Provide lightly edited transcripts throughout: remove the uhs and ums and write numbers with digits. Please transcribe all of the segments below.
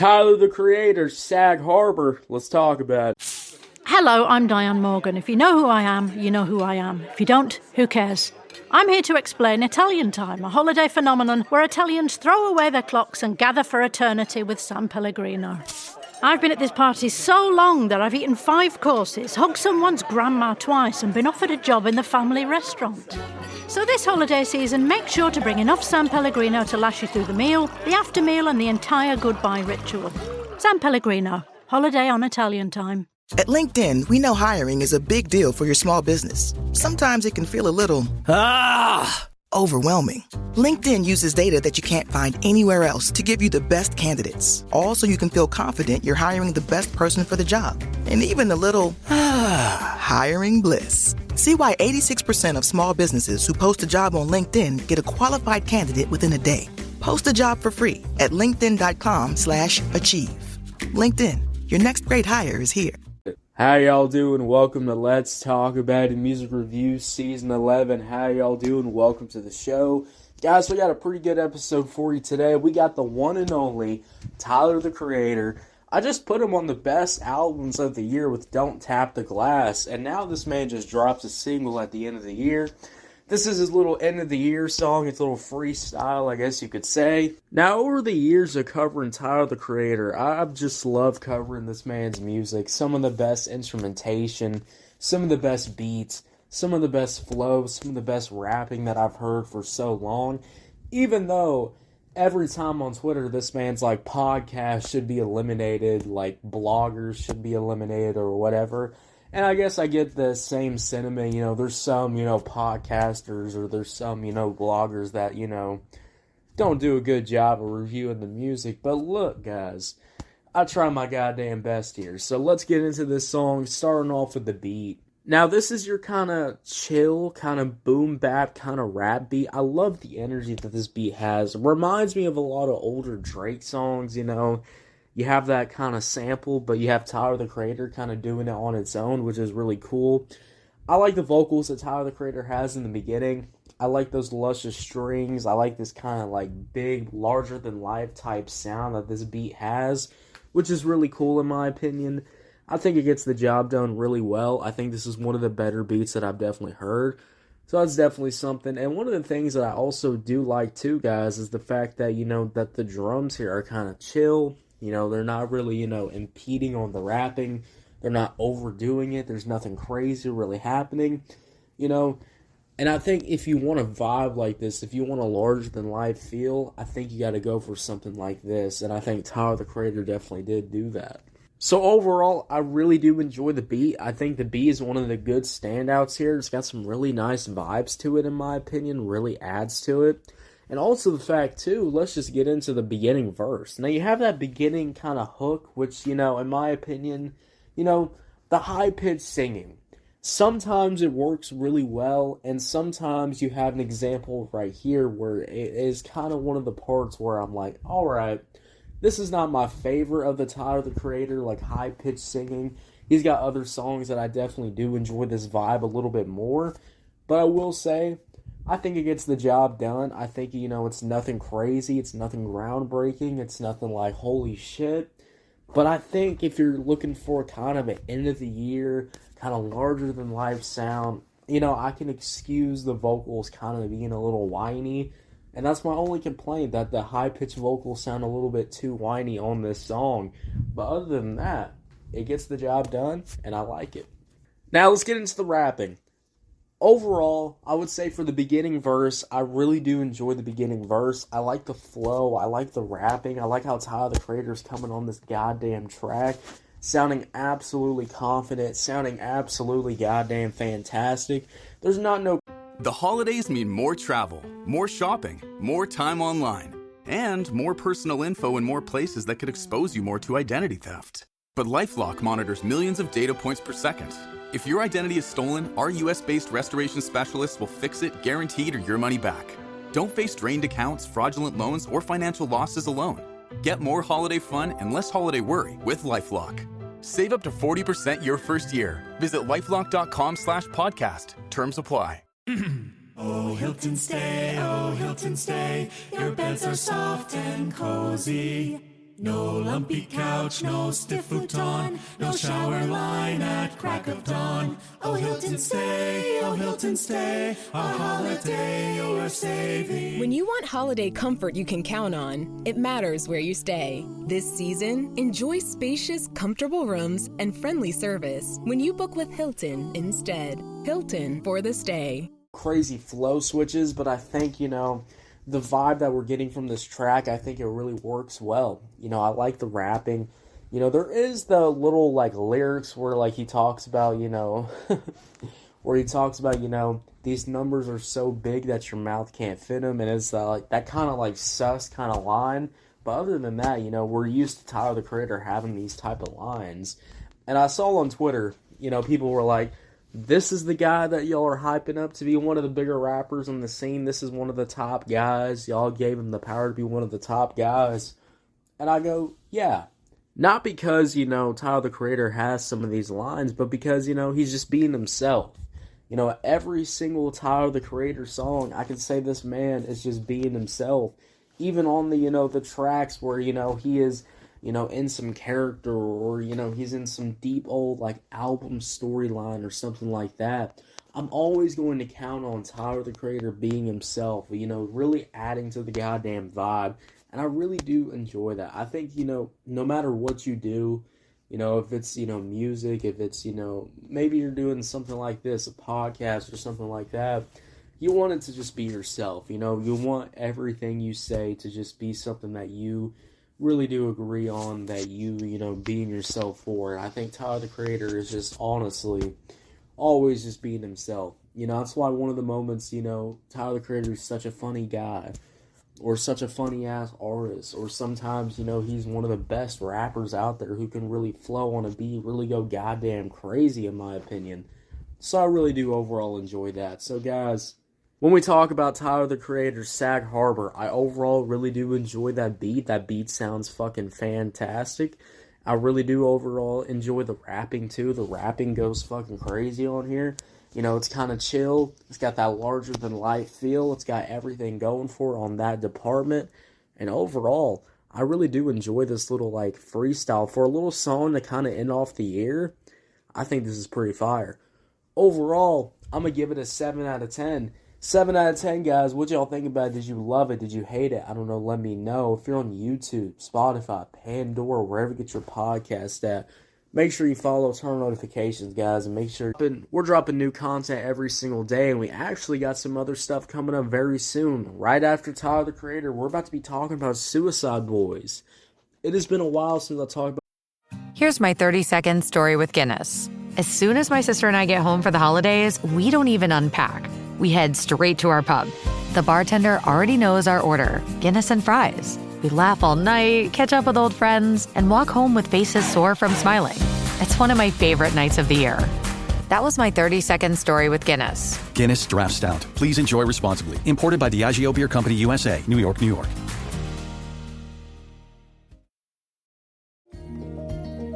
Tyler, the Creator, SAG HARBOR. Let's talk about it. Hello, I'm Diane Morgan. If you know who I am, you know who I am. If you don't, who cares? I'm here to explain Italian Time, a holiday phenomenon where Italians throw away their clocks and gather for eternity with San Pellegrino. I've been at this party so long that I've eaten 5 courses, hugged someone's grandma twice, and been offered a job in the family restaurant. So this holiday season, make sure to bring enough San Pellegrino to last you through the meal, the after meal, and the entire goodbye ritual. San Pellegrino, holiday on Italian Time. At LinkedIn, we know hiring is a big deal for your small business. Sometimes it can feel a little overwhelming. LinkedIn uses data that you can't find anywhere else to give you the best candidates, all so you can feel confident you're hiring the best person for the job. And even a little hiring bliss. See why 86% of small businesses who post a job on LinkedIn get a qualified candidate within a day. Post a job for free at linkedin.com/achieve. LinkedIn, your next great hire is here. How y'all doing? Welcome to Let's Talk About It Music Reviews Season 11. How y'all doing? Welcome to the show. Guys, we got a pretty good episode for you today. We got the one and only Tyler, the Creator. I just put him on the best albums of the year with Don't Tap the Glass, and now this man just drops a single at the end of the year. This is his little end of the year song, his little freestyle, I guess you could say. Now, over the years of covering Tyler, the Creator, I've just loved covering this man's music. Some of the best instrumentation, some of the best beats, some of the best flows, some of the best rapping that I've heard for so long. Even though every time on Twitter, this man's like, podcasts should be eliminated, like bloggers should be eliminated or whatever. And I guess I get the same sentiment, there's some, podcasters or there's some, bloggers that, don't do a good job of reviewing the music. But look, guys, I try my goddamn best here. So let's get into this song, starting off with the beat. Now, this is your kind of chill, kind of boom bap, kind of rap beat. I love the energy that this beat has. It reminds me of a lot of older Drake songs, You have that kind of sample, but you have Tyler, the Creator, kind of doing it on its own, which is really cool. I like the vocals that Tyler, the Creator, has in the beginning. I like those luscious strings. I like this kind of like big, larger-than-life type sound that this beat has, which is really cool in my opinion. I think it gets the job done really well. I think this is one of the better beats that I've definitely heard. So that's definitely something. And one of the things that I also do like too, guys, is the fact that, that the drums here are kind of chill. They're not really, impeding on the rapping. They're not overdoing it. There's nothing crazy really happening, And I think if you want a vibe like this, if you want a larger-than-life feel, I think you got to go for something like this. And I think Tyler, the Creator, definitely did do that. So overall, I really do enjoy the beat. I think the beat is one of the good standouts here. It's got some really nice vibes to it, in my opinion. Really adds to it. And also the fact, too, let's just get into the beginning verse. Now, you have that beginning kind of hook, which, in my opinion, the high-pitched singing. Sometimes it works really well, and sometimes you have an example right here where it is kind of one of the parts where I'm like, all right, this is not my favorite of the Tyler, the Creator, like high-pitched singing. He's got other songs that I definitely do enjoy this vibe a little bit more. But I will say, I think it gets the job done. I think, it's nothing crazy. It's nothing groundbreaking. It's nothing like, holy shit. But I think if you're looking for kind of an end-of-the-year, kind of larger-than-life sound, I can excuse the vocals kind of being a little whiny. And that's my only complaint, that the high-pitched vocals sound a little bit too whiny on this song. But other than that, it gets the job done, and I like it. Now, let's get into the rapping. Overall, I would say for the beginning verse, I really do enjoy the beginning verse. I like the flow. I like the rapping. I like how Tyler, the Creator, is coming on this goddamn track, sounding absolutely confident, sounding absolutely goddamn fantastic. There's not no... The holidays mean more travel, more shopping, more time online, and more personal info in more places that could expose you more to identity theft. But LifeLock monitors millions of data points per second. If your identity is stolen, our US-based restoration specialists will fix it guaranteed or your money back. Don't face drained accounts, fraudulent loans, or financial losses alone. Get more holiday fun and less holiday worry with LifeLock. Save up to 40% your first year. Visit lifelock.com/podcast. Terms apply. Oh, Hilton stay, your beds are soft and cozy. No lumpy couch, no stiff futon, no shower line at crack of dawn. Oh Hilton stay, our holiday you're saving. When you want holiday comfort you can count on, it matters where you stay. This season, enjoy spacious, comfortable rooms and friendly service when you book with Hilton instead. Hilton for the stay. Crazy flow switches, but I think, the vibe that we're getting from this track, I think it really works well. I like the rapping. There is the little, lyrics where, he talks about, where he talks about, these numbers are so big that your mouth can't fit them, and it's, that kind of, sus kind of line. But other than that, we're used to Tyler, the Creator, having these type of lines. And I saw on Twitter, people were like, this is the guy that y'all are hyping up to be one of the bigger rappers on the scene. This is one of the top guys. Y'all gave him the power to be one of the top guys. And I go, yeah. Not because, Tyler, the Creator has some of these lines, but because, he's just being himself. Every single Tyler, the Creator song, I can say this man is just being himself. Even on the, the tracks where, he is, in some character or, he's in some deep old, album storyline or something like that. I'm always going to count on Tyler, the Creator, being himself, really adding to the goddamn vibe. And I really do enjoy that. I think, no matter what you do, if it's, music, if it's, maybe you're doing something like this, a podcast or something like that, you want it to just be yourself. You want everything you say to just be something that you really do agree on, that you being yourself for. And I think Tyler, the Creator, is just honestly always just being himself. That's why one of the moments, Tyler, the Creator is such a funny guy, or such a funny ass artist, or sometimes, he's one of the best rappers out there who can really flow on a beat, really go goddamn crazy, in my opinion. So I really do overall enjoy that. So guys, when we talk about Tyler, the Creator's SAG Harbor, I overall really do enjoy that beat. That beat sounds fucking fantastic. I really do overall enjoy the rapping too. The rapping goes fucking crazy on here. It's kind of chill. It's got that larger than life feel. It's got everything going for it on that department. And overall, I really do enjoy this little freestyle. For a little song to kind of end off the year, I think this is pretty fire. Overall, I'm going to give it a 7 out of 10. 7 out of 10, guys. What y'all think about it? Did you love it? Did you hate it? I don't know. Let me know. If you're on YouTube, Spotify, Pandora, wherever you get your podcast at, make sure you follow, turn on notifications, guys, and make sure we're dropping new content every single day, and we actually got some other stuff coming up very soon. Right after Tyler, the Creator, we're about to be talking about Suicide Boys. It has been a while since I talked about... Here's my 30-second story with Guinness. As soon as my sister and I get home for the holidays, we don't even unpack. We head straight to our pub. The bartender already knows our order, Guinness and fries. We laugh all night, catch up with old friends, and walk home with faces sore from smiling. It's one of my favorite nights of the year. That was my 30-second story with Guinness. Guinness Draft Stout. Please enjoy responsibly. Imported by Diageo Beer Company, USA, New York, New York.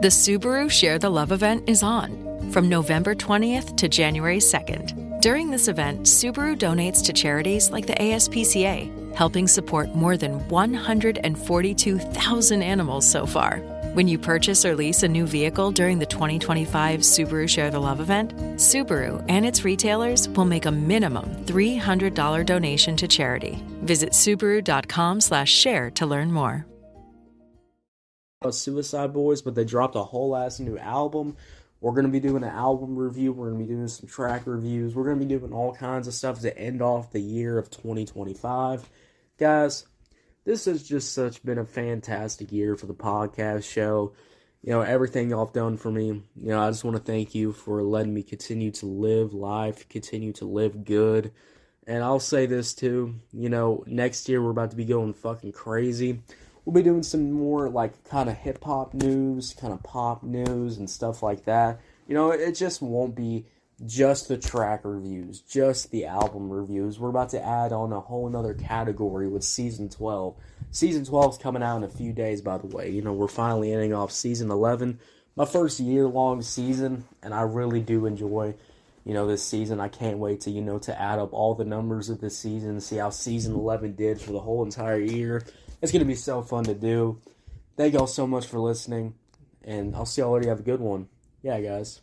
The Subaru Share the Love event is on from November 20th to January 2nd. During this event, Subaru donates to charities like the ASPCA, helping support more than 142,000 animals so far. When you purchase or lease a new vehicle during the 2025 Subaru Share the Love event, Subaru and its retailers will make a minimum $300 donation to charity. Visit Subaru.com/share to learn more. Suicide Boys, but they dropped a whole ass new album. We're going to be doing an album review. We're going to be doing some track reviews. We're going to be doing all kinds of stuff to end off the year of 2025. Guys, this has just been a fantastic year for the podcast show. Everything y'all have done for me. I just want to thank you for letting me continue to live life, continue to live good. And I'll say this too, next year we're about to be going fucking crazy. We'll be doing some more, kind of hip-hop news, kind of pop news and stuff like that. It just won't be just the track reviews, just the album reviews. We're about to add on a whole nother category with Season 12. Season 12 is coming out in a few days, by the way. We're finally ending off Season 11. My first year-long season, and I really do enjoy, this season. I can't wait to, to add up all the numbers of this season and see how Season 11 did for the whole entire year. It's going to be so fun to do. Thank y'all so much for listening, and I'll see y'all later. Have a good one. Yeah, guys.